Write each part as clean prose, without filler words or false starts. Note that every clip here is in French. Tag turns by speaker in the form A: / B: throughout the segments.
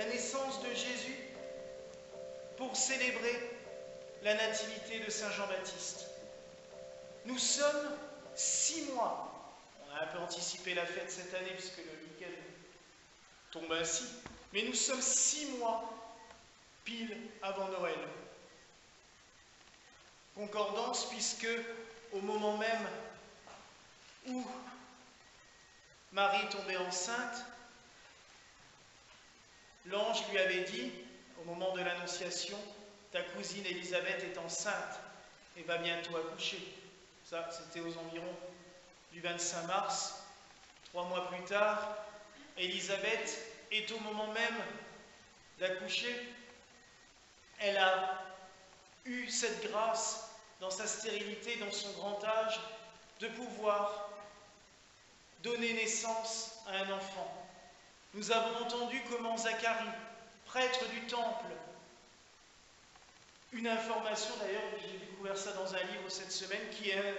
A: la naissance de Jésus pour célébrer la nativité de Saint Jean-Baptiste. Nous sommes 6 mois, on a un peu anticipé la fête cette année puisque le week-end tombe ainsi, mais nous sommes 6 mois pile avant Noël. Concordance puisque au moment même où Marie tombait enceinte, l'ange lui avait dit, au moment de l'annonciation, ta cousine Élisabeth est enceinte et va bientôt accoucher. Ça, c'était aux environs du 25 mars. 3 mois plus tard, Élisabeth est au moment même d'accoucher. Elle a eu cette grâce dans sa stérilité, dans son grand âge, de pouvoir donner naissance à un enfant. Nous avons entendu comment Zacharie, prêtre du temple, une information d'ailleurs, j'ai découvert ça dans un livre cette semaine, qui est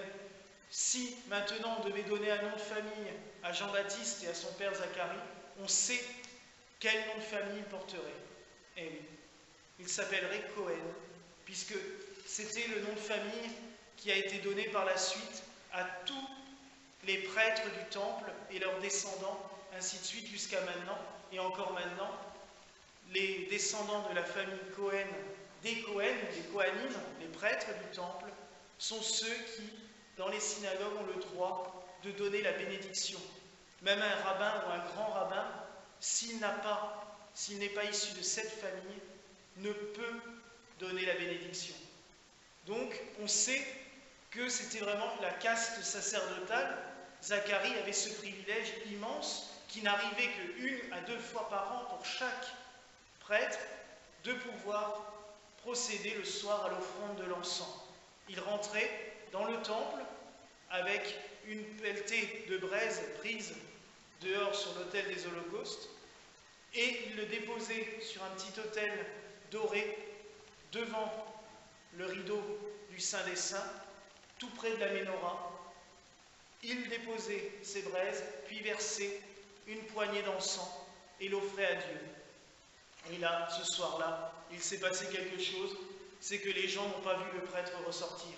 A: si maintenant on devait donner un nom de famille à Jean-Baptiste et à son père Zacharie, on sait quel nom de famille il porterait. Eh oui, il s'appellerait Cohen, puisque c'était le nom de famille qui a été donné par la suite à tous les prêtres du temple et leurs descendants, ainsi de suite jusqu'à maintenant, et encore maintenant, les descendants de la famille Cohen, des Cohen, des Cohanim, les prêtres du temple, sont ceux qui, dans les synagogues, ont le droit de donner la bénédiction. Même un rabbin ou un grand rabbin, s'il n'est pas issu de cette famille, ne peut donner la bénédiction. Donc, on sait que c'était vraiment la caste sacerdotale. Zacharie avait ce privilège immense qui n'arrivait que 1 à 2 fois par an pour chaque prêtre de pouvoir procéder le soir à l'offrande de l'encens. Il rentrait dans le temple avec une pelletée de braise prise dehors sur l'autel des holocaustes et il le déposait sur un petit autel doré devant le rideau du Saint des Saints, tout près de la Ménorah. Il déposait ses braises, puis versait une poignée d'encens et l'offrait à Dieu. Et là, ce soir-là, il s'est passé quelque chose, c'est que les gens n'ont pas vu le prêtre ressortir.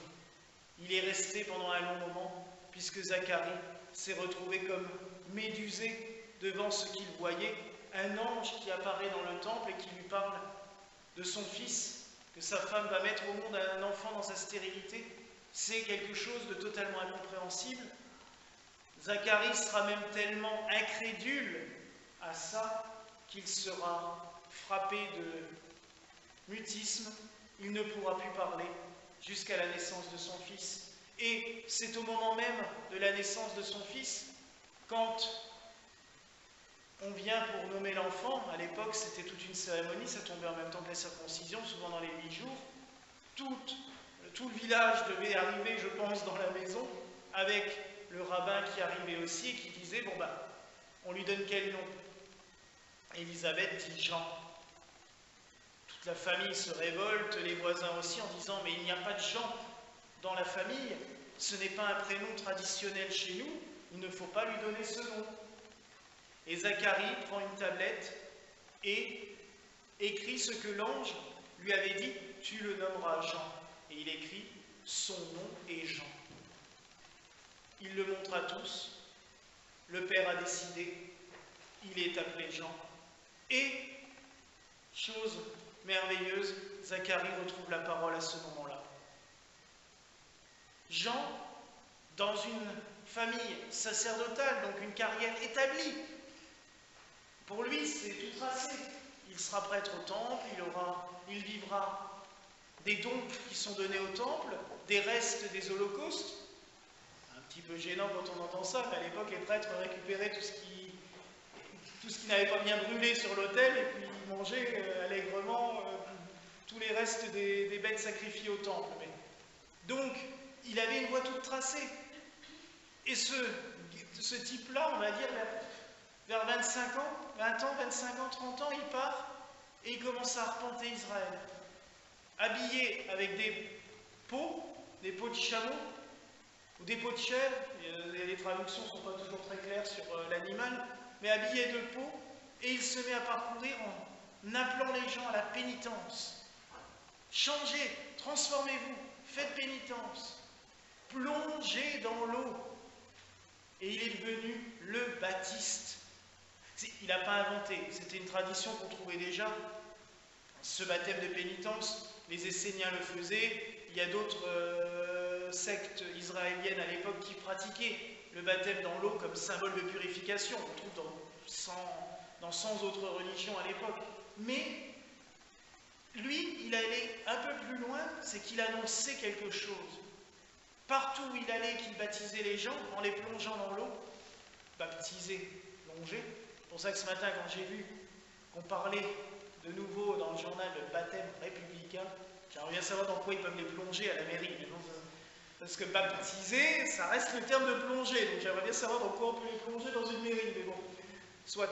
A: Il est resté pendant un long moment, puisque Zacharie s'est retrouvé comme médusé devant ce qu'il voyait, un ange qui apparaît dans le temple et qui lui parle de son fils, que sa femme va mettre au monde un enfant dans sa stérilité. C'est quelque chose de totalement incompréhensible. Zacharie sera même tellement incrédule à ça qu'il sera frappé de mutisme, il ne pourra plus parler jusqu'à la naissance de son fils. Et c'est au moment même de la naissance de son fils, quand on vient pour nommer l'enfant, à l'époque c'était toute une cérémonie, ça tombait en même temps que la circoncision, souvent dans les 8 jours, tout le village devait arriver, je pense, dans la maison, avec le rabbin qui arrivait aussi et qui disait, bon ben, on lui donne quel nom? Élisabeth dit Jean. Toute la famille se révolte, les voisins aussi, en disant, mais il n'y a pas de Jean dans la famille, ce n'est pas un prénom traditionnel chez nous, il ne faut pas lui donner ce nom. Et Zacharie prend une tablette et écrit ce que l'ange lui avait dit, tu le nommeras Jean. Et il écrit, son nom est Jean. Il le montre à tous, le Père a décidé, il est appelé Jean. Et, chose merveilleuse, Zacharie retrouve la parole à ce moment-là. Jean, dans une famille sacerdotale, donc une carrière établie, pour lui c'est tout tracé. Il sera prêtre au temple, il vivra des dons qui sont donnés au temple, des restes des holocaustes. Un petit peu gênant quand on entend ça, mais à l'époque les prêtres récupéraient tout ce qui n'avait pas bien brûlé sur l'autel et puis ils mangeaient allègrement tous les restes des bêtes sacrifiées au temple. Donc, il avait une voie toute tracée. Et ce type-là, on va dire, vers 25 ans, 20 ans, 25 ans, 30 ans, il part et il commence à arpenter Israël. Habillé avec des peaux de chameau ou des peaux de chèvre, les traductions ne sont pas toujours très claires sur l'animal, mais habillé de peau, et il se met à parcourir en appelant les gens à la pénitence. Changez, transformez-vous, faites pénitence, plongez dans l'eau. Et il est devenu le baptiste. Il n'a pas inventé, c'était une tradition qu'on trouvait déjà. Ce baptême de pénitence, les Esséniens le faisaient, il y a d'autres sectes israéliennes à l'époque qui pratiquaient le baptême dans l'eau comme symbole de purification. On le trouve dans 100 autres religions à l'époque. Mais lui, il allait un peu plus loin, c'est qu'il annonçait quelque chose. Partout où il allait, qu'il baptisait les gens, en les plongeant dans l'eau, baptiser, plonger. C'est pour ça que ce matin, quand j'ai vu qu'on parlait de nouveau dans le journal de baptême républicain, j'aimerais bien savoir dans quoi ils peuvent les plonger à la mairie. Mais non, parce que baptiser, ça reste le terme de plonger, donc j'aimerais bien savoir dans quoi on peut les plonger dans une mairie, mais bon, soit.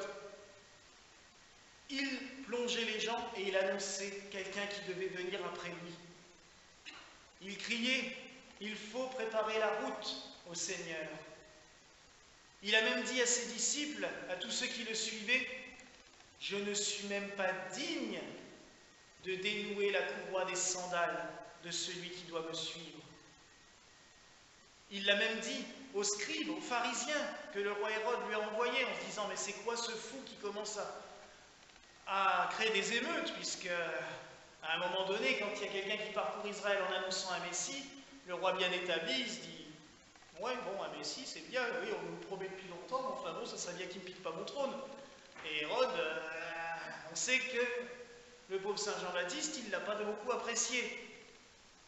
A: Il plongeait les gens et il annonçait quelqu'un qui devait venir après lui. Il criait, il faut préparer la route au Seigneur. Il a même dit à ses disciples, à tous ceux qui le suivaient, je ne suis même pas digne de dénouer la courroie des sandales de celui qui doit me suivre. Il l'a même dit aux scribes, aux pharisiens que le roi Hérode lui a envoyés en se disant, mais c'est quoi ce fou qui commence à créer des émeutes, puisque à un moment donné, quand il y a quelqu'un qui parcourt Israël en annonçant un Messie, le roi bien établi il se dit « Ouais, bon, un Messie, c'est bien, oui, on nous le promet depuis longtemps, mais enfin bon, ça serait bien qu'il ne pique pas mon trône. » Et Hérode, on sait que le pauvre Saint Jean-Baptiste, il ne l'a pas beaucoup apprécié.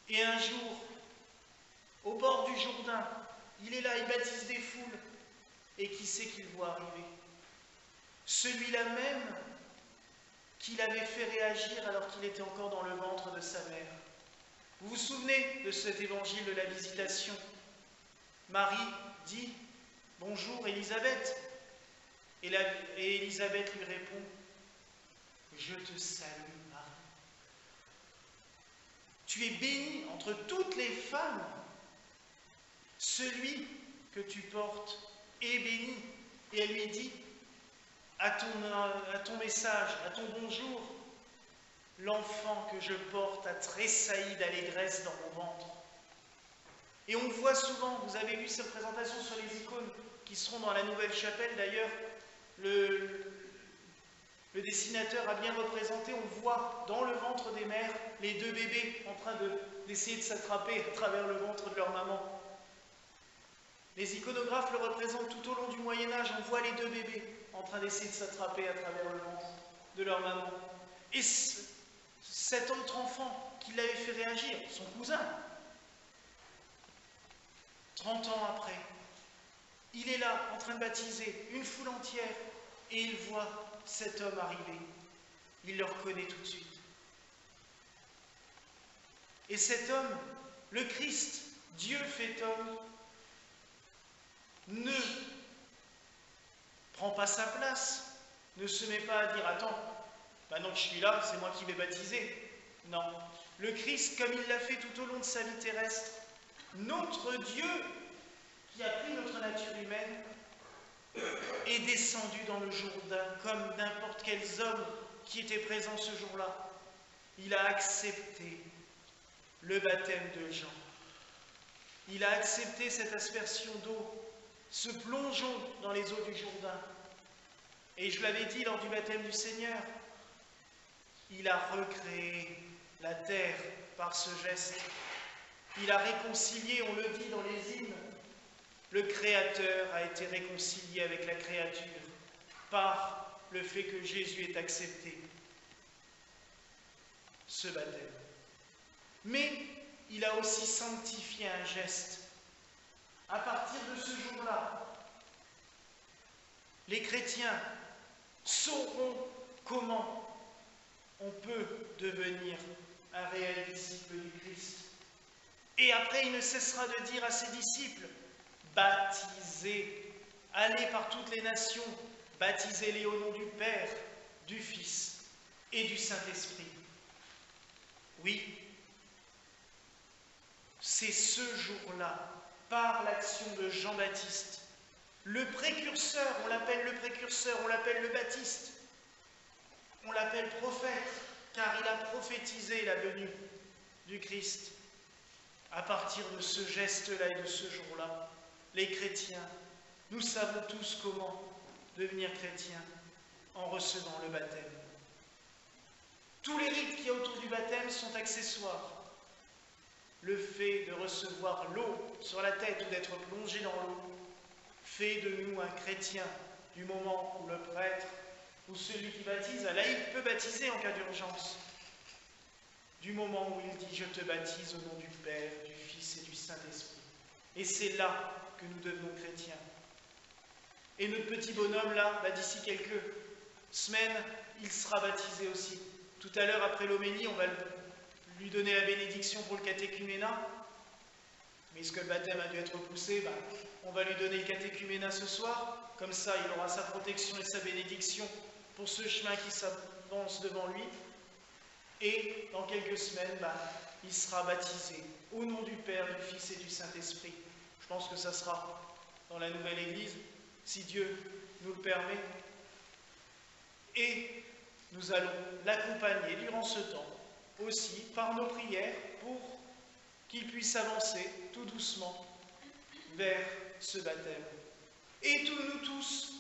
A: Et un jour, au bord du Jourdain, il est là, il baptise des foules, et qui c'est qu'il voit arriver? Celui-là même qu'il avait fait réagir alors qu'il était encore dans le ventre de sa mère. Vous vous souvenez de cet évangile de la visitation? Marie dit « Bonjour Élisabeth » et Élisabeth lui répond « Je te salue Marie. Tu es bénie entre toutes les femmes. Celui que tu portes est béni. » Et elle lui dit à ton message, à ton bonjour, l'enfant que je porte a tressailli d'allégresse dans mon ventre. Et on voit souvent, vous avez vu ces représentations sur les icônes qui seront dans la nouvelle chapelle d'ailleurs, le dessinateur a bien représenté, on voit dans le ventre des mères les deux bébés en train d'essayer de s'attraper à travers le ventre de leur maman. Les iconographes le représentent tout au long du Moyen-Âge, on voit les deux bébés en train d'essayer de s'attraper à travers le ventre de leur maman. Et cet autre enfant qui l'avait fait réagir, son cousin, 30 ans après, il est là en train de baptiser une foule entière et il voit cet homme arriver. Il le reconnaît tout de suite. Et cet homme, le Christ, Dieu fait homme, ne prend pas sa place, ne se met pas à dire « Attends, maintenant que je suis là, c'est moi qui vais baptiser. » Non. Le Christ, comme il l'a fait tout au long de sa vie terrestre, notre Dieu, qui a pris notre nature humaine, est descendu dans le Jourdain comme n'importe quels hommes qui étaient présents ce jour-là. Il a accepté le baptême de Jean. Il a accepté cette aspersion d'eau, ce plongeon dans les eaux du Jourdain. Et je l'avais dit lors du baptême du Seigneur, il a recréé la terre par ce geste. Il a réconcilié, on le dit dans les hymnes, le Créateur a été réconcilié avec la créature par le fait que Jésus ait accepté ce baptême. Mais il a aussi sanctifié un geste. À partir de ce jour-là, les chrétiens sauront comment on peut devenir un réel disciple du Christ. Et après, il ne cessera de dire à ses disciples, baptisez, allez par toutes les nations, baptisez-les au nom du Père, du Fils et du Saint-Esprit. Oui, c'est ce jour-là, par l'action de Jean-Baptiste, le précurseur, on l'appelle le précurseur, on l'appelle le Baptiste, On l'appelle prophète, car il a prophétisé la venue du Christ. À partir de ce geste-là et de ce jour-là, les chrétiens, nous savons tous comment devenir chrétiens en recevant le baptême. Tous les rites qu'il y a autour du baptême sont accessoires. Le fait de recevoir l'eau sur la tête ou d'être plongé dans l'eau fait de nous un chrétien du moment où le prêtre ou celui qui baptise, un laïc peut baptiser en cas d'urgence. Du moment où il dit « Je te baptise au nom du Père, du Fils et du Saint-Esprit ». Et c'est là que nous devenons chrétiens. Et notre petit bonhomme là, d'ici quelques semaines, il sera baptisé aussi. Tout à l'heure, après l'homélie, on va lui donner la bénédiction pour le catéchuménat. Mais est-ce que le baptême a dû être repoussé? On va lui donner le catéchuménat ce soir. Comme ça, il aura sa protection et sa bénédiction pour ce chemin qui s'avance devant lui. Et dans quelques semaines, il sera baptisé au nom du Père, du Fils et du Saint-Esprit. Je pense que ça sera dans la nouvelle Église, si Dieu nous le permet. Et nous allons l'accompagner durant ce temps aussi par nos prières pour qu'il puisse avancer tout doucement vers ce baptême. Et nous tous,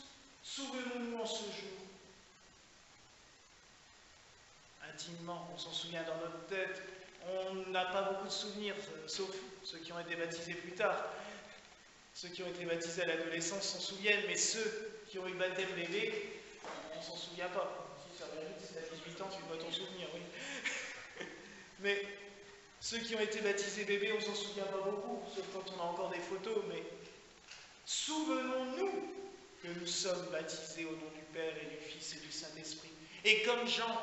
A: souvenons-nous en ce jour, intimement, on s'en souvient dans notre tête, on n'a pas beaucoup de souvenirs, sauf ceux qui ont été baptisés plus tard. Ceux qui ont été baptisés à l'adolescence s'en souviennent, mais ceux qui ont eu baptême bébé, on ne s'en souvient pas. Si ça va vite, si tu as 18 ans, tu dois t'en souvenir, oui. Mais ceux qui ont été baptisés bébés, on ne s'en souvient pas beaucoup, sauf quand on a encore des photos, mais souvenons-nous que nous sommes baptisés au nom du Père et du Fils et du Saint-Esprit. Et comme Jean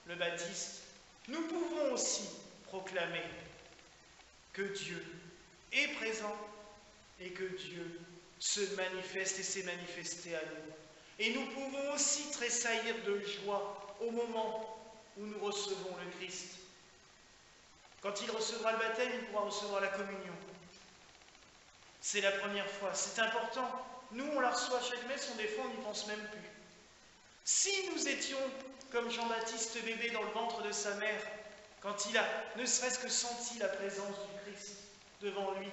A: le Baptiste, nous pouvons aussi proclamer que Dieu est présent et que Dieu se manifeste et s'est manifesté à nous. Et nous pouvons aussi tressaillir de joie au moment où nous recevons le Christ. Quand il recevra le baptême, il pourra recevoir la communion. C'est la première fois, c'est important. Nous, on la reçoit chaque messe, des fois, on n'y pense même plus. Si nous étions comme Jean-Baptiste bébé dans le ventre de sa mère, quand il a ne serait-ce que senti la présence du Christ devant lui,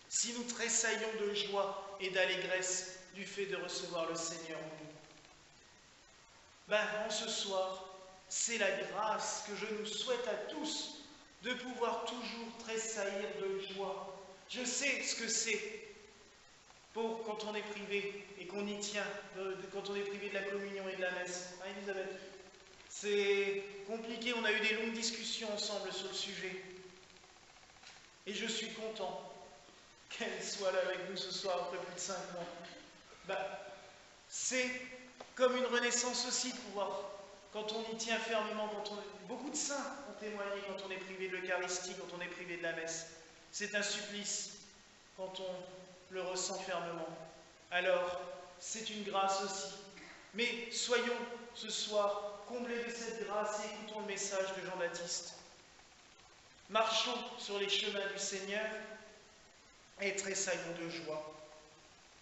A: si nous tressaillons de joie et d'allégresse du fait de recevoir le Seigneur en nous, en ce soir, c'est la grâce que je nous souhaite à tous de pouvoir toujours tressaillir de joie. Je sais ce que c'est pour quand on est privé et qu'on y tient, quand on est privé de la communion et de la messe. Hein, Elisabeth? C'est compliqué, on a eu des longues discussions ensemble sur le sujet. Et je suis content qu'elle soit là avec nous ce soir après plus de 5 mois. C'est comme une renaissance aussi de pouvoir, quand on y tient fermement, beaucoup de saints ont témoigné quand on est privé de l'Eucharistie, quand on est privé de la messe. C'est un supplice quand on le ressent fermement. Alors, c'est une grâce aussi. Mais soyons ce soir comblés de cette grâce et écoutons le message de Jean-Baptiste. Marchons sur les chemins du Seigneur et tressaillons de joie,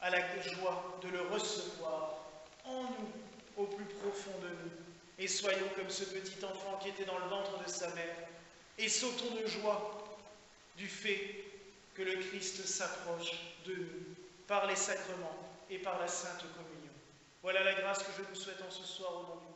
A: à la joie de le recevoir en nous, au plus profond de nous. Et soyons comme ce petit enfant qui était dans le ventre de sa mère et sautons de joie du fait que le Christ s'approche de nous par les sacrements et par la Sainte Communion. Voilà la grâce que je vous souhaite en ce soir au nom du